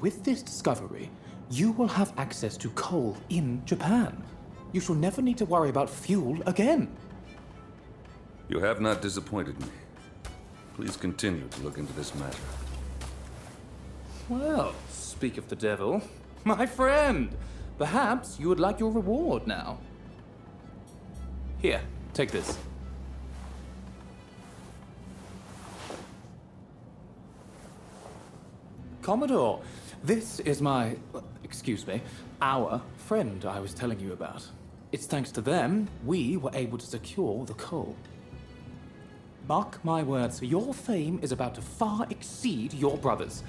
With this discovery, you will have access to coal in Japan. You shall never need to worry about fuel again. You have not disappointed me. Please continue to look into this matter. Well, speak of the devil. My friend, perhaps you would like your reward now. Here, take this. Commodore, this is our friend I was telling you about. It's thanks to them we were able to secure the coal. Mark my words, your fame is about to far exceed your brother's.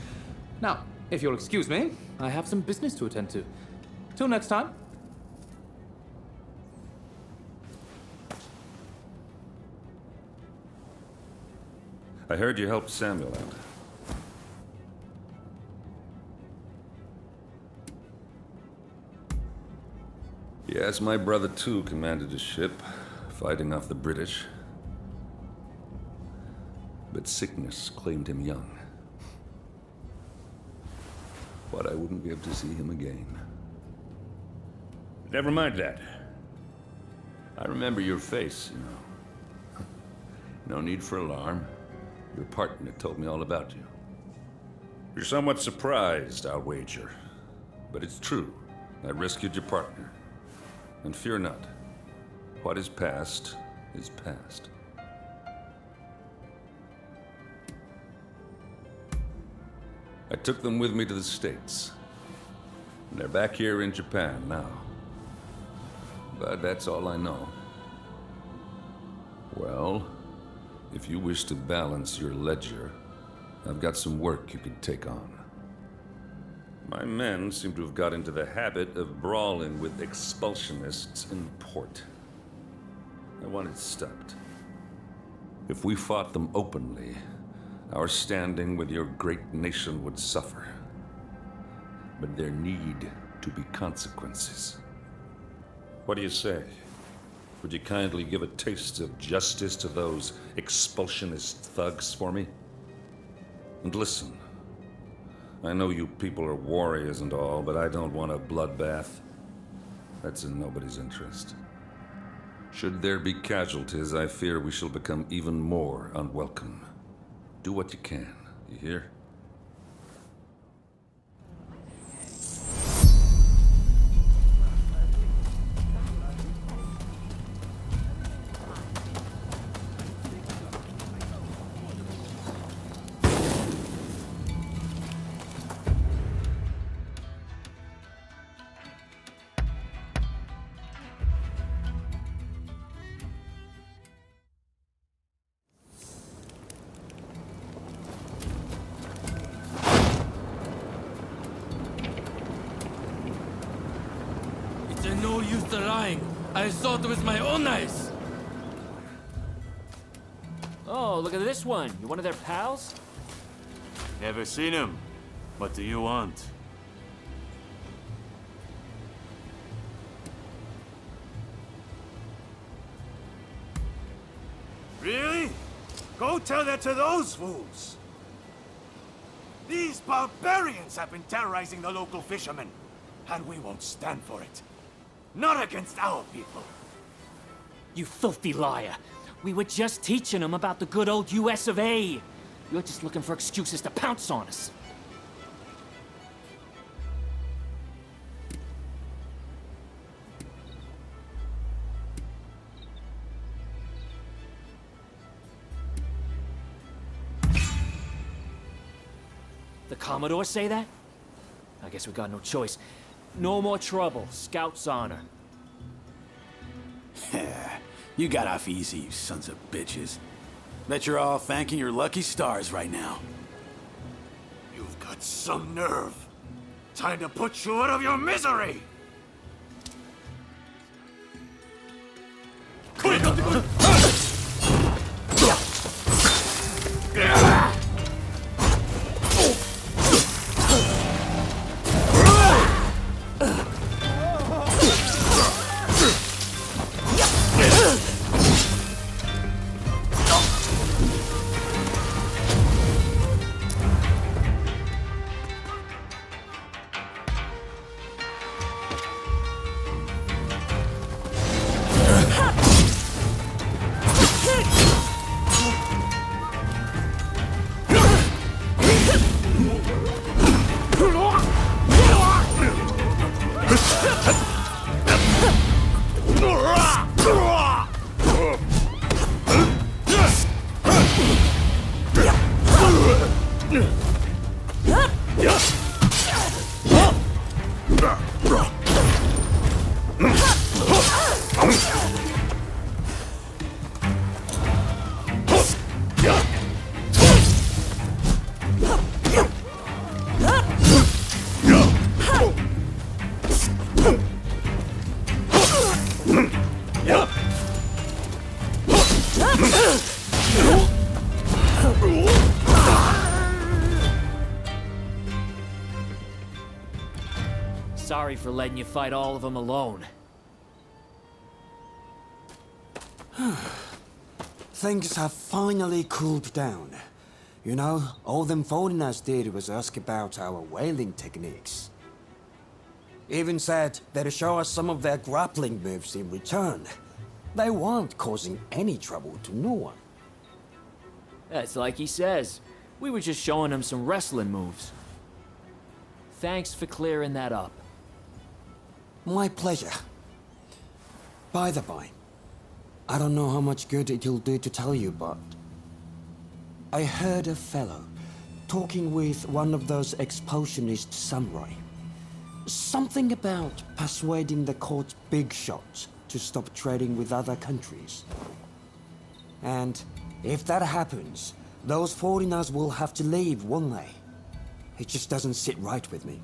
Now, if you'll excuse me, I have some business to attend to. Till next time. I heard you helped Samuel out. Yes, my brother too commanded a ship, fighting off the British. But sickness claimed him young. But I wouldn't be able to see him again. Never mind that. I remember your face, you know. No need for alarm. Your partner told me all about you. You're somewhat surprised, I'll wager. But it's true. I rescued your partner. And fear not. What is past is past. I took them with me to the States. And they're back here in Japan now. But that's all I know. Well, if you wish to balance your ledger, I've got some work you could take on. My men seem to have got into the habit of brawling with expulsionists in port. I want it stopped. If we fought them openly, our standing with your great nation would suffer. But there need to be consequences. What do you say? Would you kindly give a taste of justice to those expulsionist thugs for me? And listen, I know you people are warriors and all, but I don't want a bloodbath. That's in nobody's interest. Should there be casualties, I fear we shall become even more unwelcome. Do what you can, you hear? No use to lying. I saw it with my own eyes. Oh, look at this one. You one of their pals? Never seen him. What do you want? Really? Go tell that to those fools! These barbarians have been terrorizing the local fishermen, and we won't stand for it. Not against our people. You filthy liar. We were just teaching them about the good old US of A. You're just looking for excuses to pounce on us. The Commodore say that? I guess we got no choice. No more trouble. Scout's honor. You got off easy, you sons of bitches. Bet you're all thanking your lucky stars right now. You've got some nerve. Time to put you out of your misery! Sorry for letting you fight all of them alone. Things have finally cooled down. You know, all them foreigners did was ask about our whaling techniques. Even said they'd show us some of their grappling moves in return. They weren't causing any trouble to no one. That's like he says. We were just showing him some wrestling moves. Thanks for clearing that up. My pleasure. By the by, I don't know how much good it'll do to tell you, but I heard a fellow talking with one of those expulsionist samurai. Something about persuading the court's big shots to stop trading with other countries. And if that happens, those foreigners will have to leave, won't they? It just doesn't sit right with me.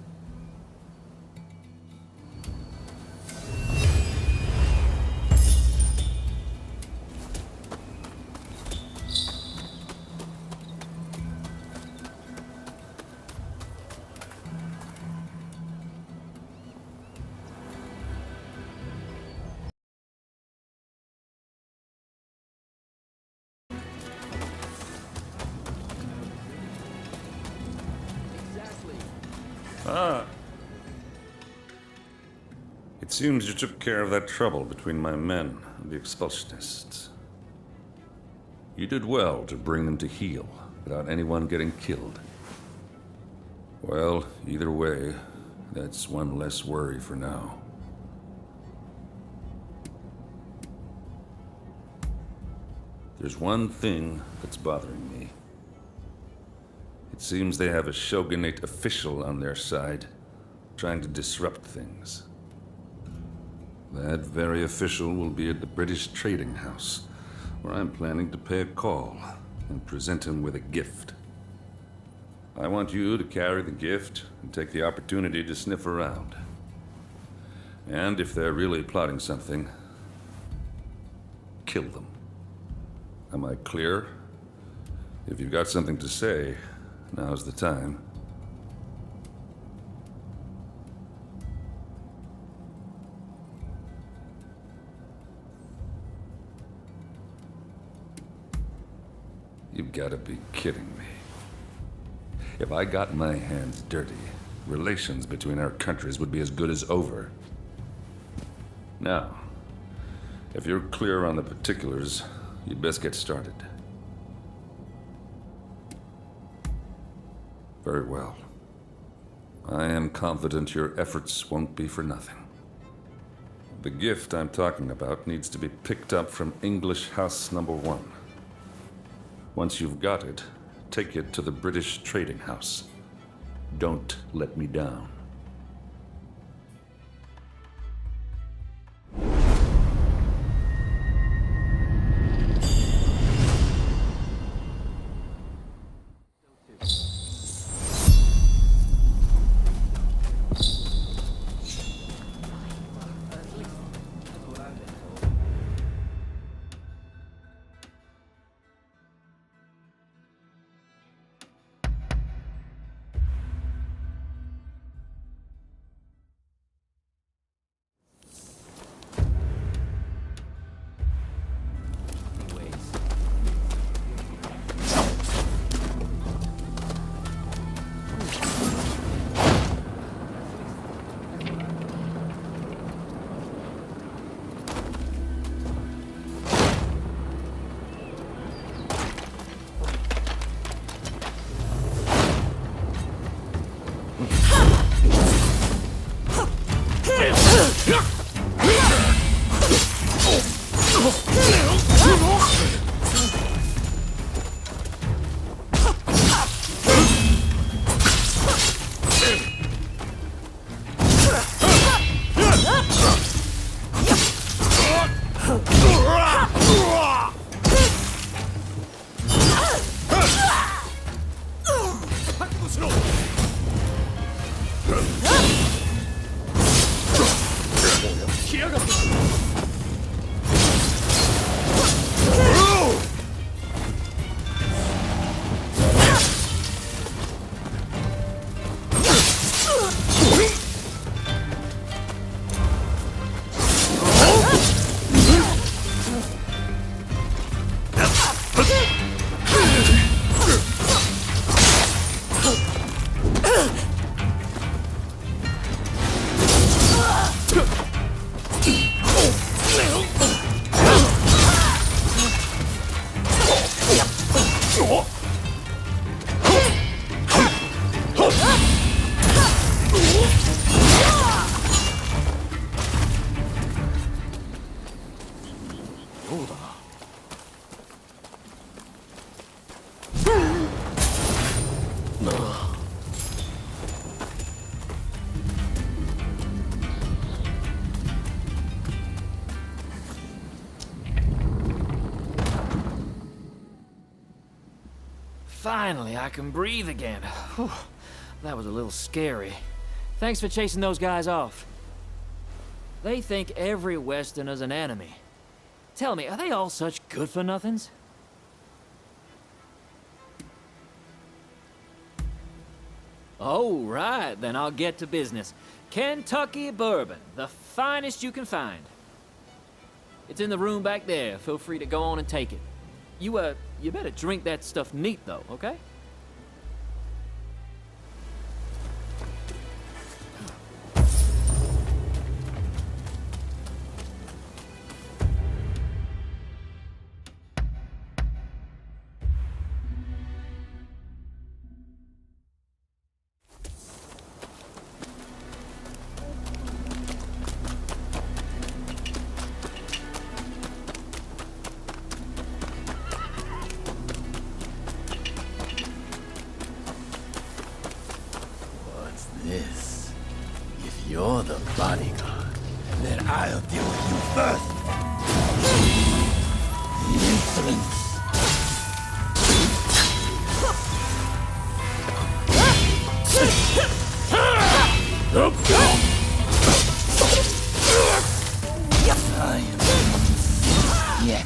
It seems you took care of that trouble between my men and the expulsionists. You did well to bring them to heel without anyone getting killed. Well, either way, that's one less worry for now. There's one thing that's bothering me. It seems they have a shogunate official on their side, trying to disrupt things. That very official will be at the British Trading House, where I'm planning to pay a call and present him with a gift. I want you to carry the gift and take the opportunity to sniff around. And if they're really plotting something, kill them. Am I clear? If you've got something to say, now's the time. You've got to be kidding me. If I got my hands dirty, relations between our countries would be as good as over. Now, if you're clear on the particulars, you'd best get started. Very well. I am confident your efforts won't be for nothing. The gift I'm talking about needs to be picked up from English House Number 1. Once you've got it, take it to the British Trading House. Don't let me down. Finally, I can breathe again. Whew, that was a little scary. Thanks for chasing those guys off. They think every Westerner's an enemy. Tell me, are they all such good-for-nothings? Oh, right, then I'll get to business. Kentucky bourbon, the finest you can find. It's in the room back there. Feel free to go on and take it. You better drink that stuff neat, though, okay? This. If you're the bodyguard, then I'll deal with you first. Insolence. I am yet.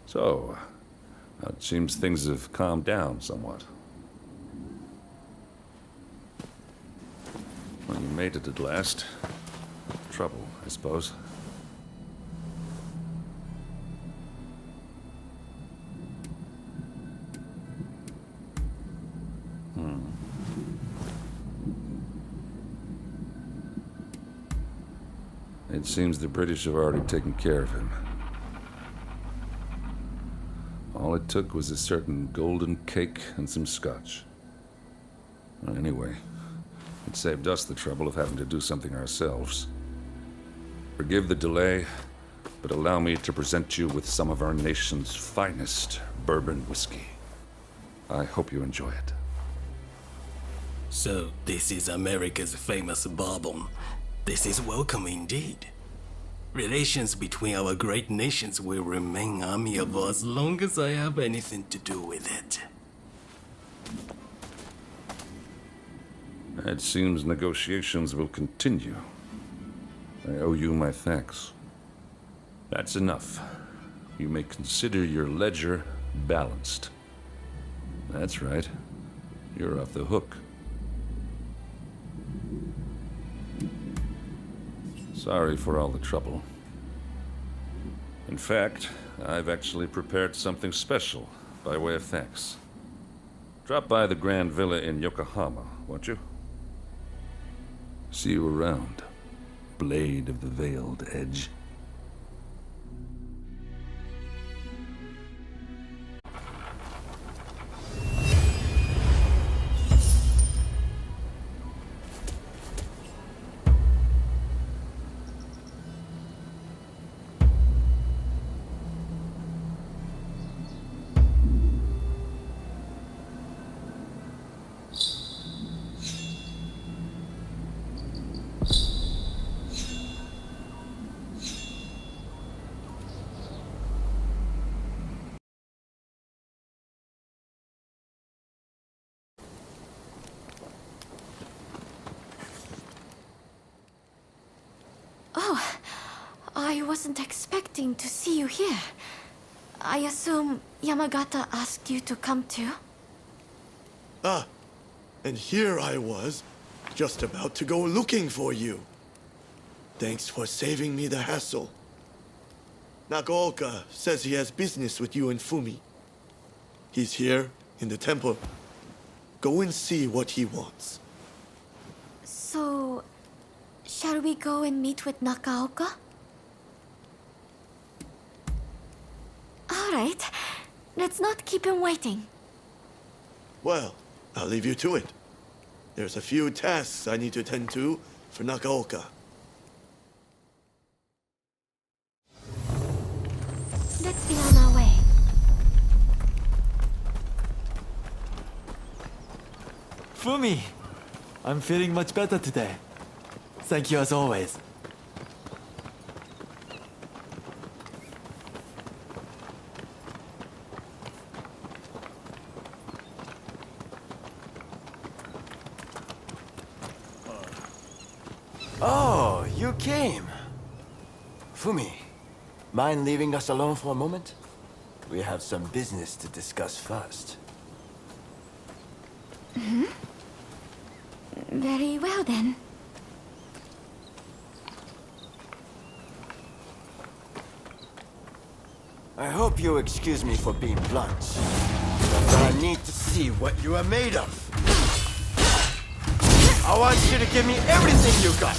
So, it seems things have calmed down somewhat. Well, you made it at last. Trouble, I suppose. It seems the British have already taken care of him. All it took was a certain golden cake and some scotch. Well, anyway, it saved us the trouble of having to do something ourselves. Forgive the delay, but allow me to present you with some of our nation's finest bourbon whiskey. I hope you enjoy it. So, this is America's famous bourbon. This is welcome indeed. Relations between our great nations will remain amiable as long as I have anything to do with it. It seems negotiations will continue. I owe you my thanks. That's enough. You may consider your ledger balanced. That's right. You're off the hook. Sorry for all the trouble. In fact, I've actually prepared something special by way of thanks. Drop by the Grand Villa in Yokohama, won't you? See you around, Blade of the Veiled Edge. I wasn't expecting to see you here. I assume Yamagata asked you to come too? Ah, and here I was, just about to go looking for you. Thanks for saving me the hassle. Nagaoka says he has business with you and Fumi. He's here, in the temple. Go and see what he wants. So, shall we go and meet with Nagaoka? All right, let's not keep him waiting. Well, I'll leave you to it. There's a few tasks I need to tend to for Nagaoka. Let's be on our way. Fumi! I'm feeling much better today. Thank you as always. Oh, you came. Fumi, mind leaving us alone for a moment? We have some business to discuss first. Very well then. I hope you excuse me for being blunt, but I need to see what you are made of. I want you to give me everything you got.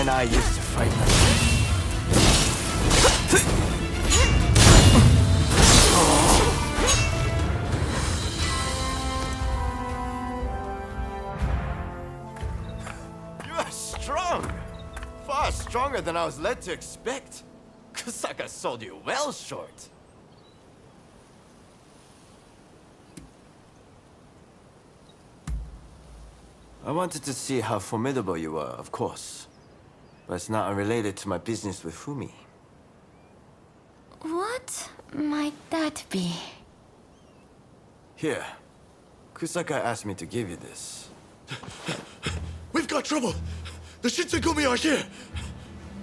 I used to fight like this. You are strong! Far stronger than I was led to expect. Kusaka sold you well short. I wanted to see how formidable you were, of course. But it's not unrelated to my business with Fumi. What might that be? Here. Kusaka asked me to give you this. We've got trouble! The Shitsugumi are here!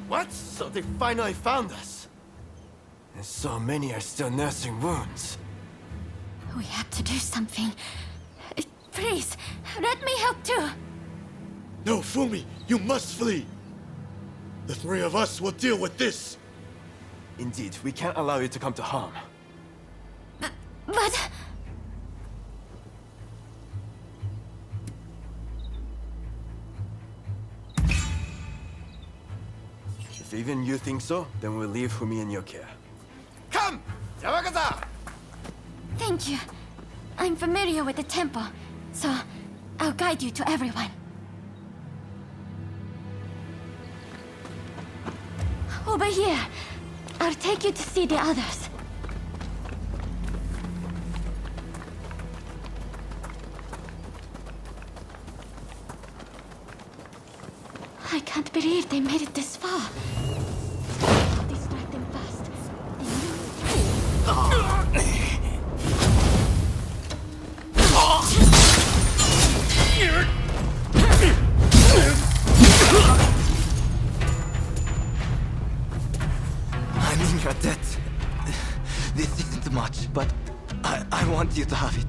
What? So they finally found us? And so many are still nursing wounds. We have to do something. Please, let me help too. No, Fumi, you must flee! The three of us will deal with this! Indeed, we can't allow you to come to harm. But... If even you think so, then we'll leave Fumi in your care. Come! Yamagata! Thank you. I'm familiar with the temple, so I'll guide you to everyone. Over here. I'll take you to see the others. I can't believe they made it this far. I'll distract them fast. I'm in your debt. This isn't much, but I want you to have it.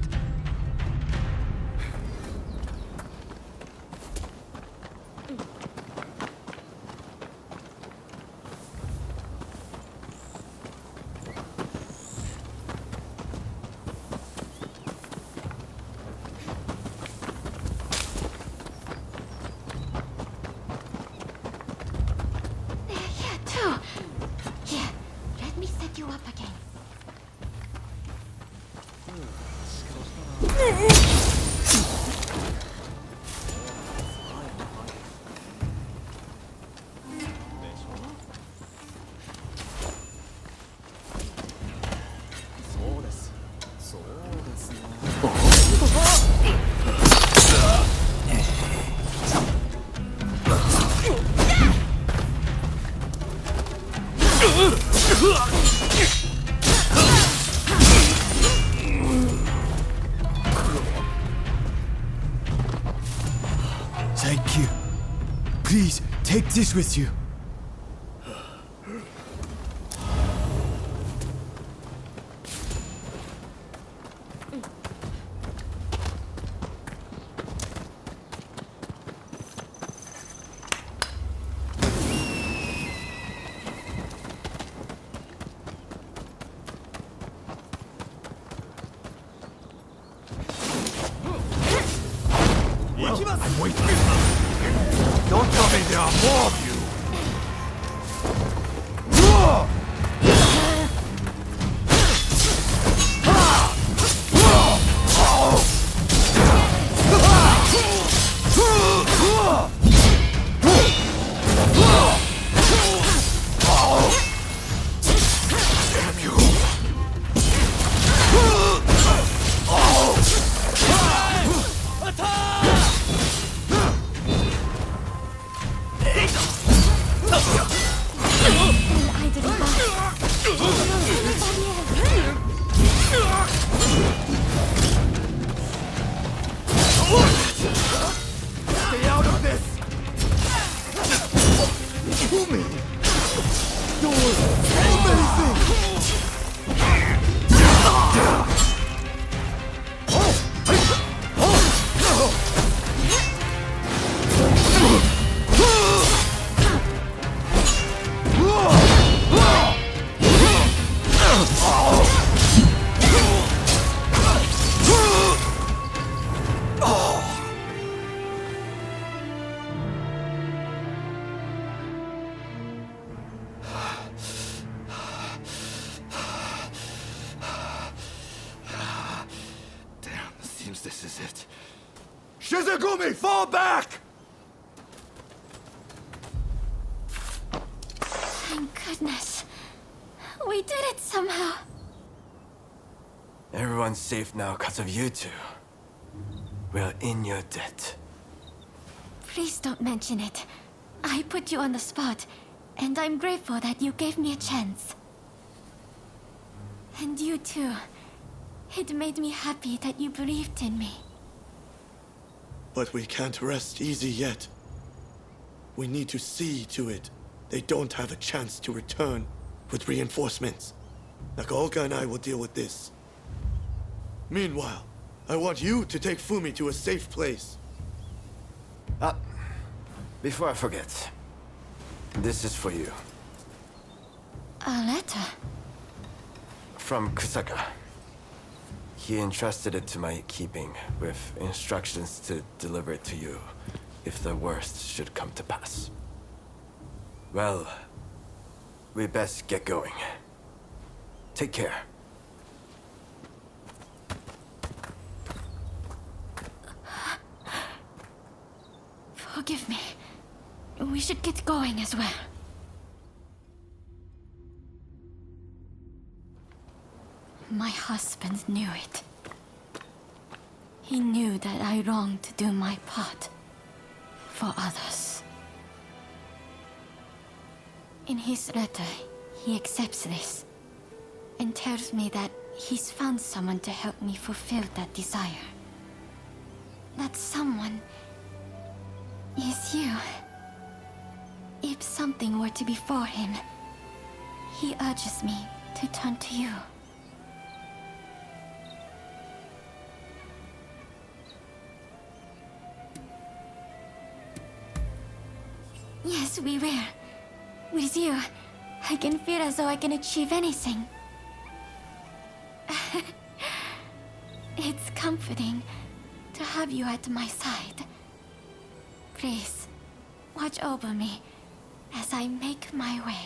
too. Here, let me set you up again. Thank you. Please, take this with you. I'm waiting. Don't tell me there are more of you. Stay out of this! Fumi! You're amazing! This is it. Shizugumi, fall back! Thank goodness. We did it somehow. Everyone's safe now because of you two. We're in your debt. Please don't mention it. I put you on the spot, and I'm grateful that you gave me a chance. And you too. It made me happy that you believed in me. But we can't rest easy yet. We need to see to it they don't have a chance to return with reinforcements. Nakaoka and I will deal with this. Meanwhile, I want you to take Fumi to a safe place. Before I forget, this is for you. A letter? From Kusaka. He entrusted it to my keeping, with instructions to deliver it to you, if the worst should come to pass. Well, we best get going. Take care. Forgive me. We should get going as well. My husband knew it. He knew that I longed to do my part for others. In his letter, he accepts this and tells me that he's found someone to help me fulfill that desire. That someone is you. If something were to befall him, he urges me to turn to you. Yes, we will. With you, I can feel as though I can achieve anything. It's comforting to have you at my side. Please, watch over me as I make my way.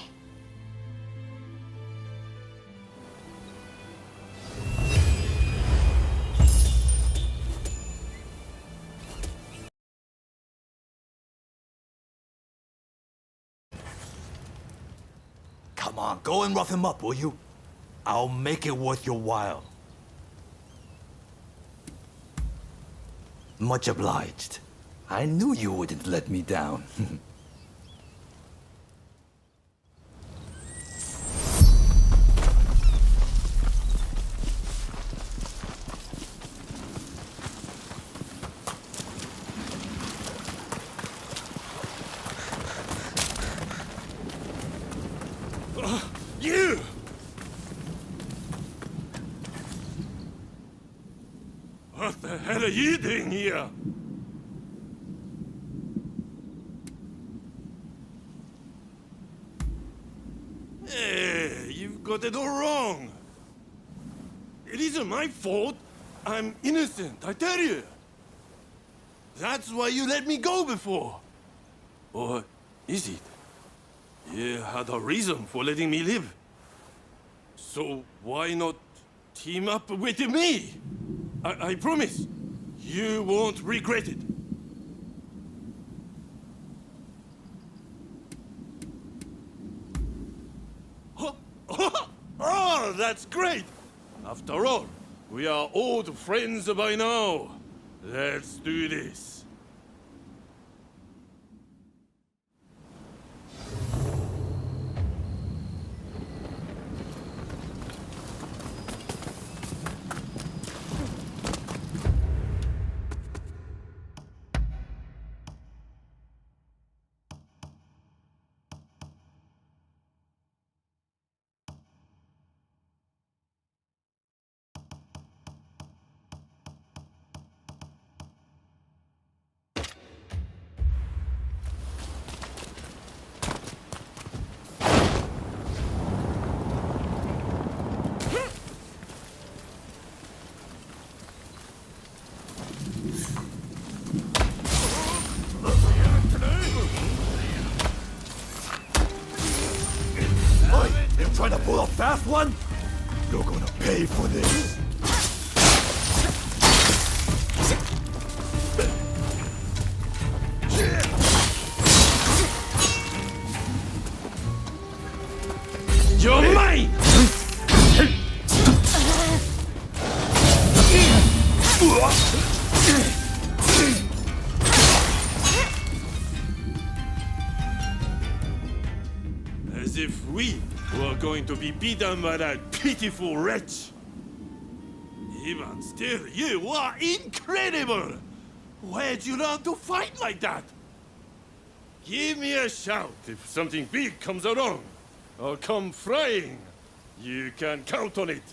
Come on, go and rough him up, will you? I'll make it worth your while. Much obliged. I knew you wouldn't let me down. You! What the hell are you doing here? Hey, you've got it all wrong. It isn't my fault. I'm innocent, I tell you. That's why you let me go before. Or is it? You had a reason for letting me live. So why not team up with me? I promise, you won't regret it. Oh, that's great! After all, we are old friends by now. Let's do this. Trying to pull a fast one? You're gonna pay for this. You're mine! As if we were going to be beaten by that pitiful wretch. Even still, you are incredible! Where'd you learn to fight like that? Give me a shout if something big comes along. I'll come flying. You can count on it.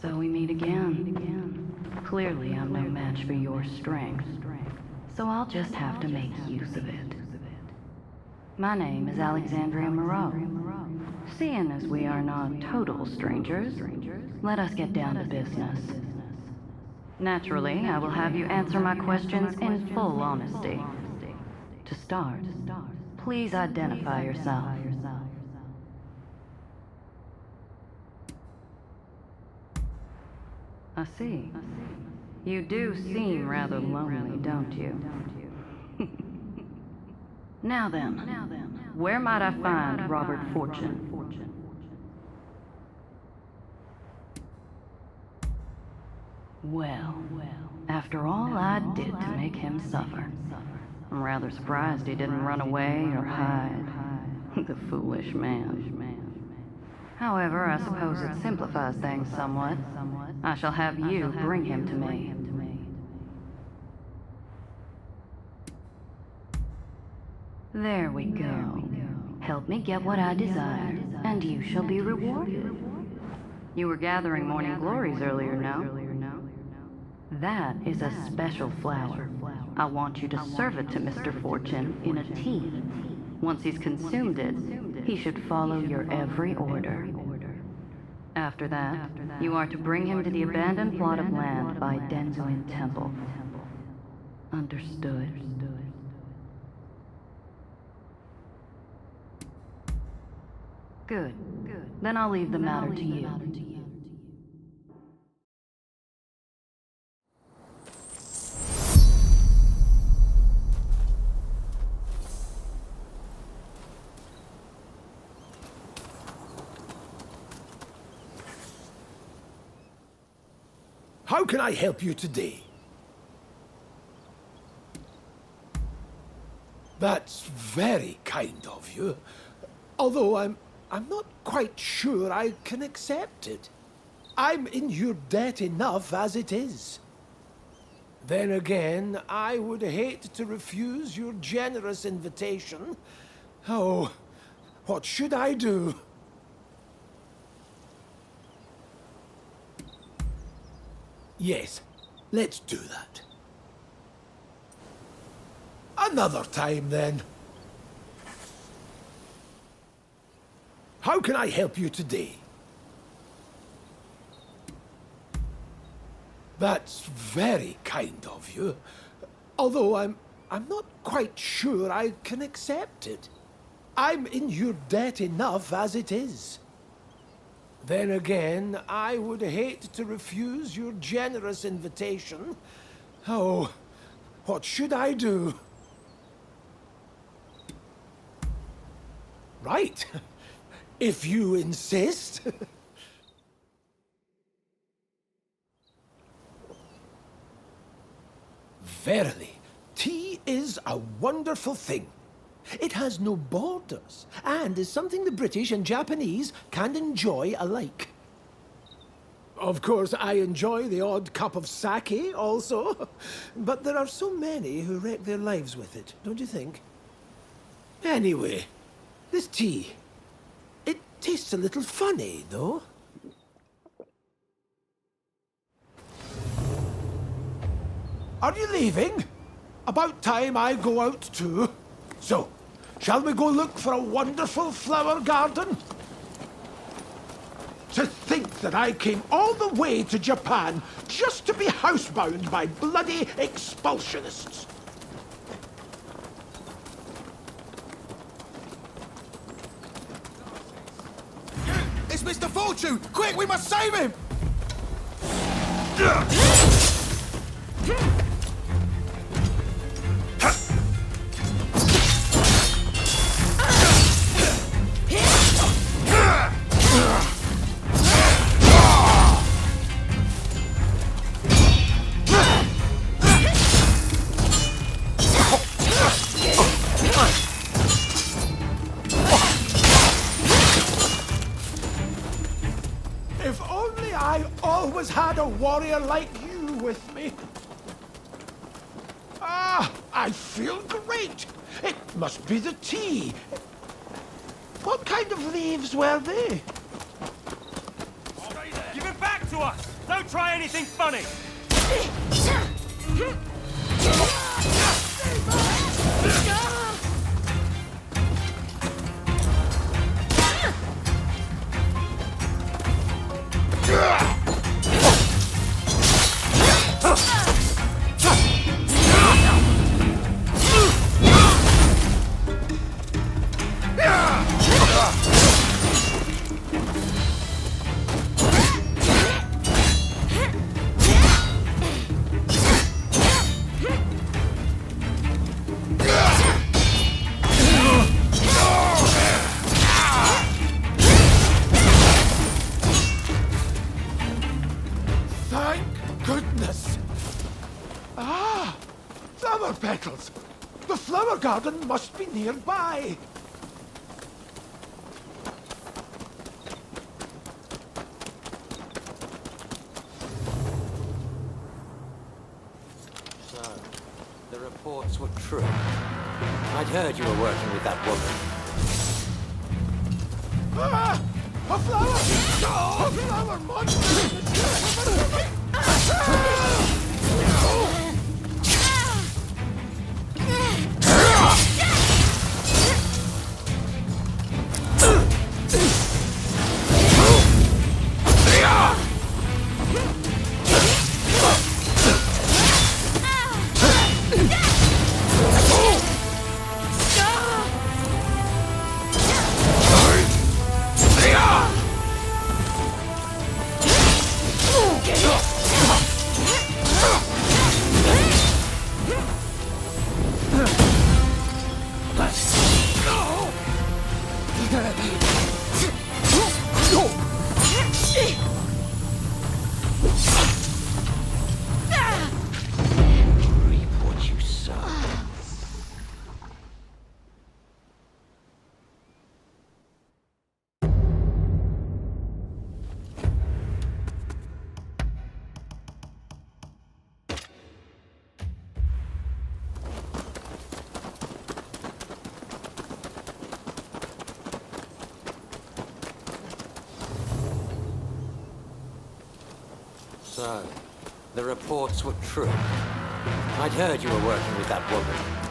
So we meet again. Clearly, I'm no match for your strength. So I'll just have to make use of it. My name is Alexandria Moreau. Seeing as we are not total strangers, let us get down to business. Naturally, I will have you answer my questions in full honesty. To start, please identify yourself. I see. You do seem rather lonely, don't you? Now then, where might I find Robert Fortune? Well, after all I did to make him suffer, I'm rather surprised he didn't run away or hide. The foolish man. However, I suppose it simplifies things somewhat. I shall have you bring him to me. There we go. Help me get what I desire, and you shall be rewarded. You were gathering morning glories earlier, no? That is a special flower. I want you to serve it to Mr. Fortune in a tea. Once he's consumed it, he should follow your every order. After that, you are to bring him to the abandoned plot of land by Denzuin Temple. Understood? Good. Then I'll leave the matter to you. How can I help you today? That's very kind of you. Although I'm not quite sure I can accept it. I'm in your debt enough as it is. Then again, I would hate to refuse your generous invitation. Oh, what should I do? Yes, let's do that. Another time, then. How can I help you today? That's very kind of you. Although I'm not quite sure I can accept it. I'm in your debt enough as it is. Then again, I would hate to refuse your generous invitation. Oh, what should I do? Right. If you insist. Verily, tea is a wonderful thing. It has no borders, and is something the British and Japanese can enjoy alike. Of course, I enjoy the odd cup of sake also, but there are so many who wreck their lives with it, don't you think? Anyway, this tea, it tastes a little funny, though. Are you leaving? About time I go out too. So, shall we go look for a wonderful flower garden? To think that I came all the way to Japan just to be housebound by bloody expulsionists. It's Mr. Fortune! Quick, we must save him! If only I always had a warrior like you with me. Ah, I feel great. It must be the tea. What kind of leaves were they? Give it back to us! Don't try anything funny! Thank goodness. Ah, flower petals. The flower garden must be nearby. So, the reports were true. I'd heard you were working with that woman. Ah, a flower! Oh, a flower! So, the reports were true. I'd heard you were working with that woman.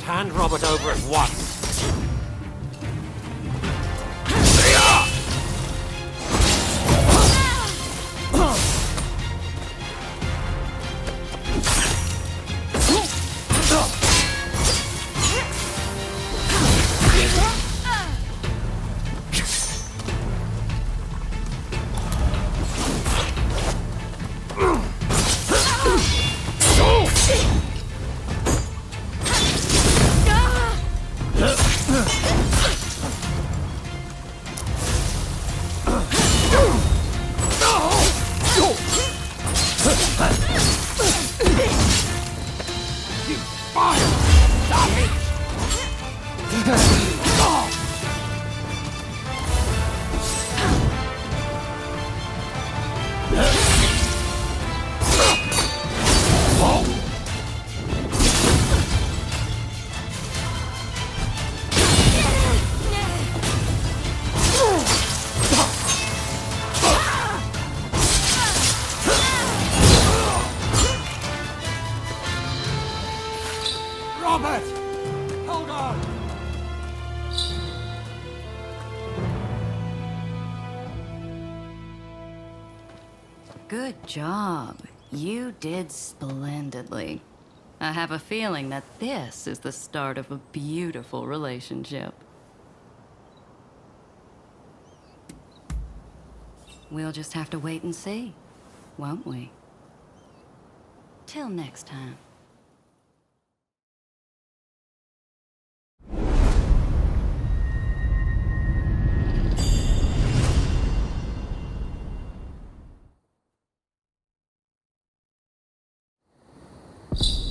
Hand Robert over at once. Good job. You did splendidly. I have a feeling that this is the start of a beautiful relationship. We'll just have to wait and see, won't we? Till next time. You